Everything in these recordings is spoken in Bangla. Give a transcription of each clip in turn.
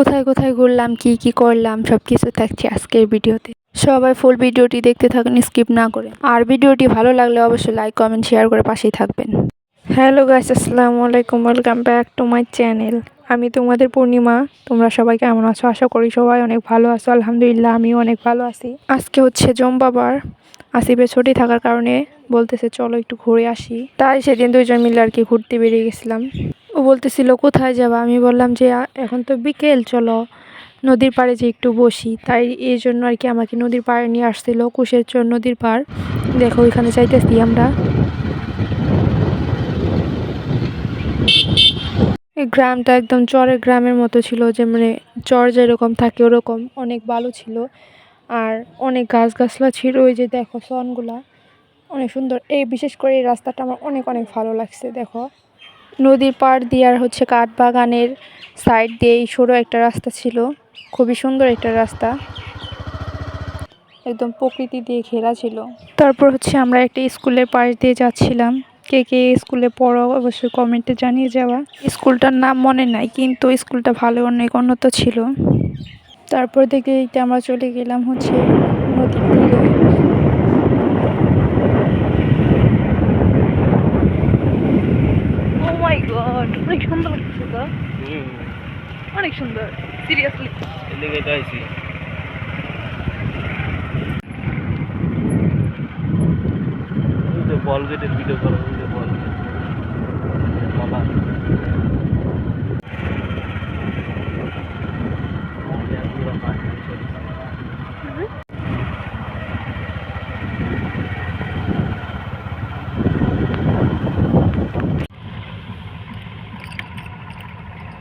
কোথায় কোথায় ঘুরলাম, কি কি করলাম সবকিছু থাকছে আজকের ভিডিওতে। সবাই ফুল ভিডিওটি দেখতে থাকুন স্কিপ না করে। আর ভিডিওটি ভালো লাগলে অবশ্যই লাইক কমেন্ট শেয়ার করে পাশেই থাকবেন। হ্যালো গাইস, আসসালামু আলাইকুম, welcome back to my channel. আমি তোমাদের পূর্ণিমা। তোমরা সবাই কেমন আছো? আশা করি সবাই অনেক ভালো আছো। আলহামদুলিল্লাহ আমিও অনেক ভালো আছি। আজকে হচ্ছে জম্বাবার, আসিফের ছুটি থাকার কারণে বলতেছে চলো একটু ঘুরে আসি। তাই সেদিন দুইজন মিলে আর কি ঘুরতে বেরিয়ে গেছিলাম। ও বলতেছিল কোথায় যাবা, আমি বললাম যে এখন তো বিকেল, চলো নদীর পাড়ে যে একটু বসি। তাই এই জন্য আর কি আমাকে নদীর পাড়ে নিয়ে আসছিল, কুশেরচর নদীর পাড়। দেখো ওইখানে যাইতেছি আমরা। এই গ্রামটা একদম চরের গ্রামের মতো ছিল, যে মানে চর যেরকম থাকে ওরকম, অনেক বালু ছিল আর অনেক গাছগাছলা ছিল। ওই যে দেখো সনগুলা অনেক সুন্দর। এই বিশেষ করে এই রাস্তাটা আমার অনেক অনেক ভালো লাগছে। দেখো নদীর পাড় দিয়ে আর হচ্ছে কাঠ বাগানের সাইড দিয়ে এই সরু একটা রাস্তা ছিল, খুবই সুন্দর একটা রাস্তা, একদম প্রকৃতি দিয়ে ঘেরা ছিল। তারপর হচ্ছে আমরা একটা স্কুলের পাশ দিয়ে যাচ্ছিলাম। কে কে স্কুলে পড়ো অবশ্যই কমেন্টে জানিয়ে যাওয়া। স্কুলটার নাম মনে নাই, কিন্তু স্কুলটা ভালো, অনেক উন্নত ছিল। তারপর দেখে আমরা চলে গেলাম হচ্ছে নদীর তীরে। ও মাই গড, অনেক সুন্দর লাগছে তো, অনেক সুন্দর, সিরিয়াসলি। এদিকে যাইছি বল গেটের ভিডিও করো, বল বাবা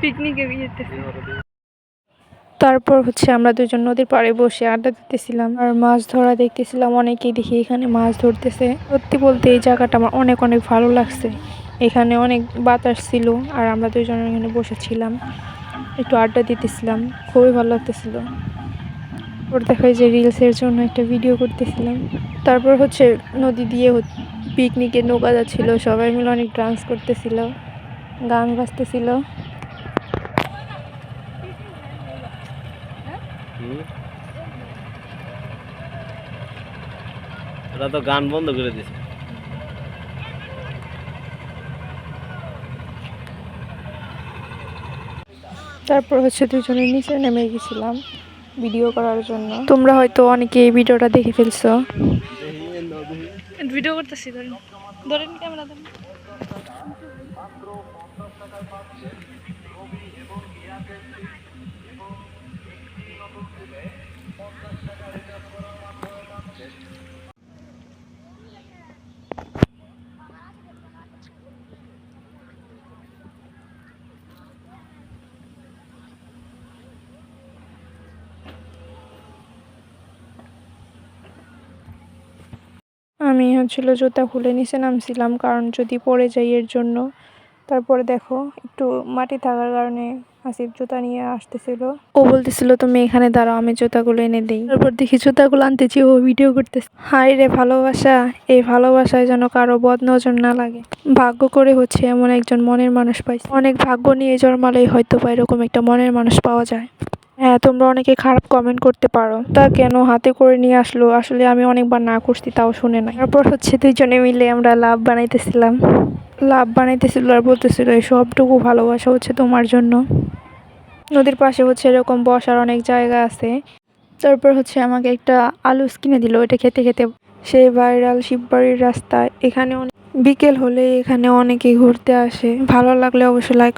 পিকনিকে যেতেছি। তারপর হচ্ছে আমরা দুজন নদীর পাড়ে বসে আড্ডা দিতেছিলাম আর মাছ ধরা দেখতেছিলাম। অনেকেই দেখি এখানে মাছ ধরতেছে। সত্যি বলতে এই জায়গাটা আমার অনেক অনেক ভালো লাগছে। এখানে অনেক বাতাস ছিল আর আমরা দুজন এখানে বসেছিলাম, একটু আড্ডা দিতেছিলাম, খুবই ভালো লাগতেছিল। ওর দেখায় যে রিলসের জন্য একটা ভিডিও করতেছিলাম। তারপর হচ্ছে নদী দিয়ে পিকনিকে নৌকা যাচ্ছিল, সবাই মিলে অনেক ডান্স করতেছিল, গান বাজতেছিল। ওরা তো গান বন্ধ করে দিয়েছে। তারপর হচ্ছে দুজনে নিচে নেমে গেছিলাম ভিডিও করার জন্য। তোমরা হয়তো অনেকে এই ভিডিওটা দেখে ফেলছো। ভিডিও করতেছি, ধরেন ধরেন ক্যামেরা ধরেন। আমি হচ্ছিল জুতা খুলে নিচে নামছিলাম, কারণ যদি পড়ে যাই এর জন্য। তারপরে দেখো একটু মাটি থাকার কারণে আসিফ জুতা নিয়ে আসতেছিল। ও বলতেছিল তুমি এখানে দাঁড়াও, আমি জুতাগুলো এনে দিই। তারপর দেখি জুতাগুলো আনতেছি, ও ভিডিও করতেছে। হাই রে ভালোবাসা, এই ভালোবাসায় যেন কারো বদনজর না লাগে। ভাগ্য করে হচ্ছে এমন একজন মনের মানুষ পাইছে। অনেক ভাগ্য নিয়ে জন্মালেই হয়তো বা এরকম একটা মনের মানুষ পাওয়া যায়। হ্যাঁ, তোমরা অনেকে খারাপ কমেন্ট করতে পারো, তা কেন হাতে করে নিয়ে আসলো? আসলে আমি অনেকবার না করছি, তাও শুনে নাই। তারপর হচ্ছে দুইজনে মিলে আমরা লাভ বানাইতেছিলাম। লাভ বানাইতেছিল আর বলতেছিল এই সবটুকু ভালোবাসা হচ্ছে তোমার জন্য। নদীর পাশে হচ্ছে এরকম বসার অনেক জায়গা আছে। তারপর হচ্ছে আমাকে একটা আলুস কিনে দিল, এটা খেতে খেতে সেই ভাইরাল শিববাড়ির রাস্তা। এখানে বিকেল হলে এখানে অনেকেই ঘুরতে আসে। ভালো লাগলে অবশ্যই লাইক